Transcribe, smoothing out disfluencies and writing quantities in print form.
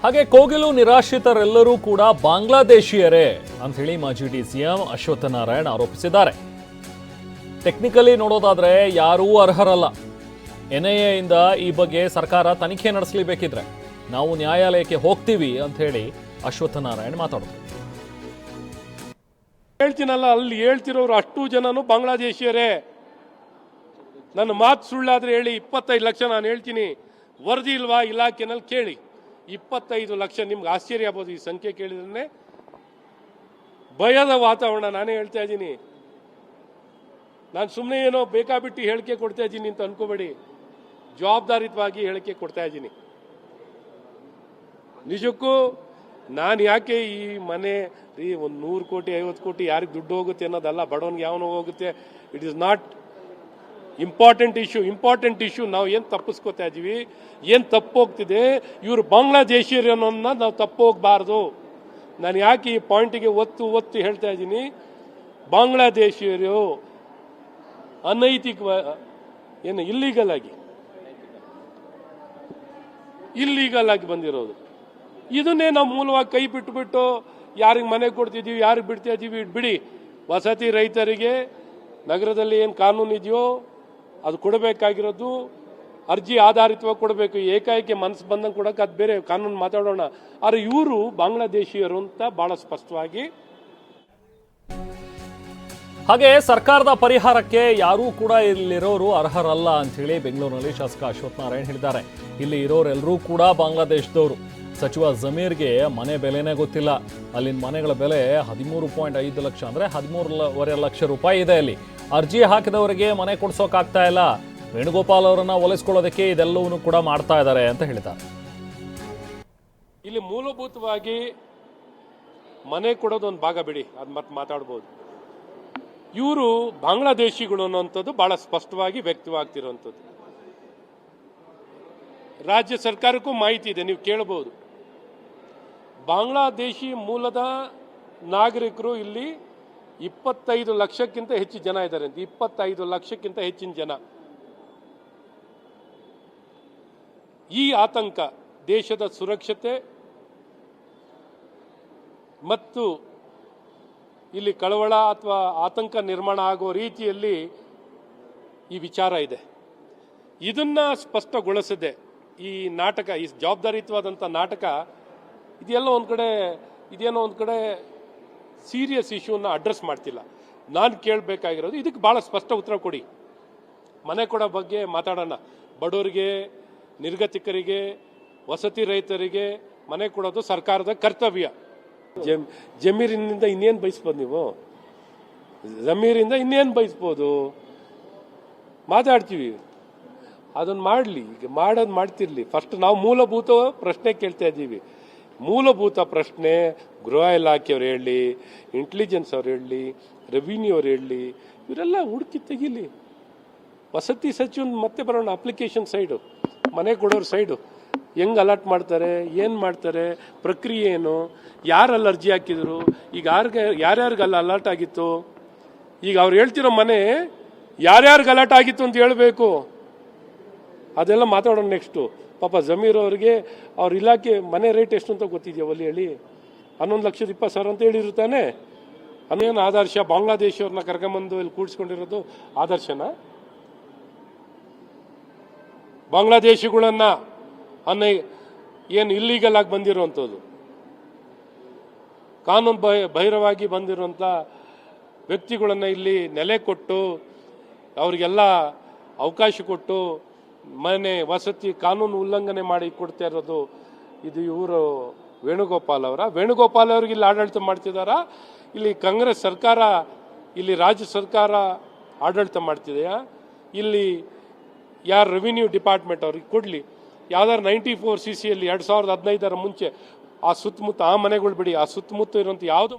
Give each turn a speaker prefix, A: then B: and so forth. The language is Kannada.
A: ಹಾಗೆ ಕೋಗಿಲು ನಿರಾಶ್ರಿತರೆಲ್ಲರೂ ಕೂಡ ಬಾಂಗ್ಲಾದೇಶಿಯರೇ ಅಂತ ಹೇಳಿ ಮಾಜಿ ಡಿಸಿಎಂ ಅಶ್ವತ್ಥನಾರಾಯಣ ಆರೋಪಿಸಿದ್ದಾರೆ. ಟೆಕ್ನಿಕಲಿ ನೋಡೋದಾದ್ರೆ ಯಾರೂ ಅರ್ಹರಲ್ಲ. ಎನ್ಐಎ ಇಂದ ಈ ಬಗ್ಗೆ ಸರ್ಕಾರ ತನಿಖೆ ನಡೆಸಲೇಬೇಕಿದ್ರೆ ನಾವು ನ್ಯಾಯಾಲಯಕ್ಕೆ ಹೋಗ್ತೀವಿ ಅಂತ ಹೇಳಿ ಅಶ್ವತ್ಥನಾರಾಯಣ ಮಾತಾಡಿದ್ರು.
B: ಹೇಳ್ತೀನಲ್ಲ, ಅಲ್ಲಿ ಹೇಳ್ತಿರೋರು ಅಷ್ಟು ಜನನು ಬಾಂಗ್ಲಾದೇಶಿಯರೇ. ನನ್ನ ಮಾತು ಸುಳ್ಳಾದ್ರೆ ಹೇಳಿ, 25 ಲಕ್ಷ ನಾನು ಹೇಳ್ತೀನಿ. ವರದಿ ಇಲ್ವಾ ಇಲಾಖೆನಲ್ಲಿ ಕೇಳಿ. 25 ಲಕ್ಷ. ನಿಮ್ಗೆ ಆಶ್ಚರ್ಯ ಆಗ್ಬೋದು ಈ ಸಂಖ್ಯೆ ಕೇಳಿದ್ರೆ. ಭಯದ ವಾತಾವರಣ. ನಾನೇ ಹೇಳ್ತಾ ಇದ್ದೀನಿ, ನಾನು ಸುಮ್ಮನೆ ಏನೋ ಬೇಕಾಬಿಟ್ಟು ಹೇಳಿಕೆ ಕೊಡ್ತಾ ಇದ್ದೀನಿ ಅಂತ ಅನ್ಕೋಬೇಡಿ. ಜವಾಬ್ದಾರಿತವಾಗಿ ಹೇಳಿಕೆ ಕೊಡ್ತಾ ಇದ್ದೀನಿ. ನಿಜಕ್ಕೂ ನಾನು ಯಾಕೆ ಈ ಮನೆ ಒಂದು 100 ಕೋಟಿ 50 ಕೋಟಿ ಯಾರಿಗೆ ದುಡ್ಡು ಹೋಗುತ್ತೆ ಅನ್ನೋದಲ್ಲ, ಬಡವನಿಗೆ ಯಾವನೋ ಹೋಗುತ್ತೆ. It is not important issue. ನಾವು ಏನು ತಪ್ಪಿಸ್ಕೋತಾ ಇದ್ದೀವಿ, ಏನು ತಪ್ಪು ಹೋಗ್ತಿದೆ, ಇವರು ಬಾಂಗ್ಲಾದೇಶಿಯರು ಅನ್ನೋದನ್ನ ನಾವು ತಪ್ಪು ಹೋಗಬಾರ್ದು. ನಾನು ಯಾಕೆ ಈ ಪಾಯಿಂಟಿಗೆ ಒತ್ತು ಹೇಳ್ತಾ ಇದ್ದೀನಿ. ಬಾಂಗ್ಲಾದೇಶಿಯರು ಅನೈತಿಕ ಏನು ಇಲ್ಲೀಗಲ್ ಆಗಿ ಬಂದಿರೋದು. ಇದನ್ನೇ ನಾವು ಮೂಲವಾಗಿ ಕೈ ಬಿಟ್ಟು ಯಾರಿಗೆ ಮನೆ ಕೊಡ್ತಿದ್ದೀವಿ, ಯಾರಿಗೆ ಬಿಡ್ತಾ ಇದ್ದೀವಿ ಬಿಡಿ. ವಸತಿ ರೈತರಿಗೆ ನಗರದಲ್ಲಿ ಏನು ಕಾನೂನು ಇದೆಯೋ ಅದು ಕೊಡಬೇಕಾಗಿರೋದು ಅರ್ಜಿ ಆಧಾರಿತವಾಗಿ ಕೊಡಬೇಕು. ಏಕಾಏಕಿ ಮನಸ್ಸು ಬಂದಂಗೆ ಕೊಡೋಕೆ ಅದು ಬೇರೆ ಕಾನೂನು ಮಾತಾಡೋಣ. ಆದರೆ ಇವರು ಬಾಂಗ್ಲಾದೇಶಿಯರು ಅಂತ ಬಹಳ ಸ್ಪಷ್ಟವಾಗಿ.
A: ಹಾಗೆ ಸರ್ಕಾರದ ಪರಿಹಾರಕ್ಕೆ ಯಾರೂ ಕೂಡ ಇಲ್ಲಿರೋರು ಅರ್ಹರಲ್ಲ ಅಂತ ಹೇಳಿ ಬೆಂಗಳೂರಿನಲ್ಲಿ ಶಾಸಕ ಅಶ್ವತ್ಥನಾರಾಯಣ ಹೇಳಿದ್ದಾರೆ. ಇಲ್ಲಿ ಇರೋರೆಲ್ಲರೂ ಕೂಡ ಬಾಂಗ್ಲಾದೇಶದವರು. ಸಚಿವ ಜಮೀರ್ಗೆ ಮನೆ ಬೆಲೆನೇ ಗೊತ್ತಿಲ್ಲ. ಅಲ್ಲಿನ ಮನೆಗಳ ಬೆಲೆ 13.5 ಲಕ್ಷ ಅಂದರೆ 13.5 ಲಕ್ಷ ರೂಪಾಯಿ ಇದೆ. ಅಲ್ಲಿ ಅರ್ಜಿ ಹಾಕಿದವರಿಗೆ ಮನೆ ಕೊಡ್ಸೋಕಾಗ್ತಾ ಇಲ್ಲ. ವೇಣುಗೋಪಾಲ್ ಅವರನ್ನ ಒಲಿಸ್ಕೊಳ್ಳೋದಕ್ಕೆ ಇದೆಲ್ಲವನ್ನೂ ಕೂಡ ಮಾಡ್ತಾ ಇದ್ದಾರೆ ಅಂತ ಹೇಳಿದ್ದಾರೆ.
B: ಇಲ್ಲಿ ಮೂಲಭೂತವಾಗಿ ಮನೆ ಕೊಡೋದು ಒಂದು ಭಾಗ ಬಿಡಿ, ಅದು ಮತ್ತೆ ಮಾತಾಡ್ಬೋದು. ಇವರು ಬಾಂಗ್ಲಾದೇಶಿಗಳು ಅನ್ನೋಂಥದ್ದು ಬಹಳ ಸ್ಪಷ್ಟವಾಗಿ ವ್ಯಕ್ತವಾಗ್ತಿರೋಂಥದ್ದು. ರಾಜ್ಯ ಸರ್ಕಾರಕ್ಕೂ ಮಾಹಿತಿ ಇದೆ, ನೀವು ಕೇಳಬಹುದು. ಬಾಂಗ್ಲಾದೇಶಿ ಮೂಲದ ನಾಗರಿಕರು ಇಲ್ಲಿ 25 ಲಕ್ಷಕ್ಕಿಂತ ಹೆಚ್ಚು ಜನ ಇದ್ದಾರೆ ಅಂತ. 25 ಲಕ್ಷಕ್ಕಿಂತ ಹೆಚ್ಚಿನ ಜನ. ಈ ಆತಂಕ ದೇಶದ ಸುರಕ್ಷತೆ ಮತ್ತು ಇಲ್ಲಿ ಕಳವಳ ಅಥವಾ ಆತಂಕ ನಿರ್ಮಾಣ ಆಗೋ ರೀತಿಯಲ್ಲಿ ಈ ವಿಚಾರ ಇದೆ. ಇದನ್ನ ಸ್ಪಷ್ಟಗೊಳಿಸದೆ ಈ ನಾಟಕ, ಈ ಜವಾಬ್ದಾರಿಯುತವಾದಂಥ ನಾಟಕ ಇದೇನೋ ಒಂದು ಕಡೆ ಸೀರಿಯಸ್ ಇಶ್ಯೂನ ಅಡ್ರೆಸ್ ಮಾಡ್ತಿಲ್ಲ. ನಾನು ಕೇಳಬೇಕಾಗಿರೋದು ಇದಕ್ಕೆ ಭಾಳ ಸ್ಪಷ್ಟ ಉತ್ತರ ಕೊಡಿ. ಮನೆ ಕೊಡೋ ಬಗ್ಗೆ ಮಾತಾಡೋಣ. ಬಡವರಿಗೆ, ನಿರ್ಗತಿಕರಿಗೆ, ವಸತಿ ರೈತರಿಗೆ ಮನೆ ಕೊಡೋದು ಸರ್ಕಾರದ ಕರ್ತವ್ಯ. ಜಮೀರಿನಿಂದ ಇನ್ನೇನು ಬಯಸ್ಬೋದು ನೀವು? ಜಮೀರಿಂದ ಇನ್ನೇನು ಬಯಸ್ಬೋದು? ಮಾತಾಡ್ತೀವಿ, ಅದನ್ನು ಮಾಡಲಿ. ಈಗ ಮಾಡ್ತಿರ್ಲಿ. ಫಸ್ಟ್ ನಾವು ಮೂಲಭೂತ ಪ್ರಶ್ನೆ ಕೇಳ್ತಾ ಇದ್ದೀವಿ. ಮೂಲಭೂತ ಪ್ರಶ್ನೆ ಗೃಹ ಇಲಾಖೆಯವ್ರು ಹೇಳಲಿ, ಇಂಟೆಲಿಜೆನ್ಸ್ ಅವ್ರು ಹೇಳಲಿ, ರೆವಿನ್ಯೂ ಅವ್ರು ಹೇಳಲಿ, ಇವರೆಲ್ಲ ಹುಡುಕಿ ತೆಗೀಲಿ. ವಸತಿ ಸಚಿವನ್ ಮತ್ತೆ ಬರೋಣ. ಅಪ್ಲಿಕೇಶನ್ ಸೈಡು, ಮನೆ ಕೊಡೋರು ಸೈಡು, ಹೆಂಗೆ ಅಲರ್ಟ್ ಮಾಡ್ತಾರೆ, ಏನು ಮಾಡ್ತಾರೆ, ಪ್ರಕ್ರಿಯೆ ಏನು, ಯಾರಲ್ಲಿ ಅರ್ಜಿ ಹಾಕಿದ್ರು, ಈಗ ಯಾರ್ಯಾರಿಗೆ ಅಲ್ಲಿ ಅಲರ್ಟ್ ಆಗಿತ್ತು, ಈಗ ಅವ್ರು ಹೇಳ್ತಿರೋ ಮನೆ ಯಾರ್ಯಾರಿಗೆ ಅಲರ್ಟ್ ಆಗಿತ್ತು ಅಂತ ಹೇಳಬೇಕು. ಅದೆಲ್ಲ ಮಾತಾಡೋಣ ನೆಕ್ಸ್ಟು. ಪಾಪ ಜಮೀರ್ ಅವರಿಗೆ ಅವ್ರ ಇಲಾಖೆ ಮನೆ ರೇಟ್ ಎಷ್ಟು ಅಂತ ಗೊತ್ತಿದೆಯಾ? ಒಲಿ ಹೇಳಿ. 11,20,000 ಅಂತ ಹೇಳಿರುತ್ತಾನೆ. ಅದೇನು ಆದರ್ಶ? ಬಾಂಗ್ಲಾದೇಶವ್ರನ್ನ ಕರ್ಕೊಂಬಂದು ಇಲ್ಲಿ ಕೂಡಿಸ್ಕೊಂಡಿರೋದು ಆದರ್ಶನ? ಬಾಂಗ್ಲಾದೇಶಿಗಳನ್ನ ಏನು ಇಲ್ಲೀಗಲ್ ಆಗಿ ಬಂದಿರುವಂಥದ್ದು, ಕಾನೂನು ಬಹಿರವಾಗಿ ಬಂದಿರುವಂಥ ವ್ಯಕ್ತಿಗಳನ್ನ ಇಲ್ಲಿ ನೆಲೆ ಕೊಟ್ಟು ಅವ್ರಿಗೆಲ್ಲ ಅವಕಾಶ ಕೊಟ್ಟು ಮನೆ ವಸತಿ ಕಾನೂನು ಉಲ್ಲಂಘನೆ ಮಾಡಿ ಕೊಡ್ತಾ ಇರೋದು ಇದು ಇವರು ವೇಣುಗೋಪಾಲ್ ಅವ್ರಿಗೆ ಇಲ್ಲಿ ಆಡಳಿತ ಮಾಡ್ತಿದಾರಾ? ಇಲ್ಲಿ ಕಾಂಗ್ರೆಸ್ ಸರ್ಕಾರ, ಇಲ್ಲಿ ರಾಜ್ಯ ಸರ್ಕಾರ ಆಡಳಿತ ಮಾಡ್ತಿದೆಯಾ? ಇಲ್ಲಿ ಯಾರು ರೆವಿನ್ಯೂ ಡಿಪಾರ್ಟ್ಮೆಂಟ್ ಅವ್ರಿಗೆ ಕೊಡಲಿ. ಯಾವ್ದಾರು 94 CCಯಲ್ಲಿ 2015 ಮುಂಚೆ ಆ ಸುತ್ತಮುತ್ತ, ಆ ಮನೆಗಳು ಬಿಡಿ, ಆ ಸುತ್ತಮುತ್ತ ಇರುವಂಥ ಯಾವುದು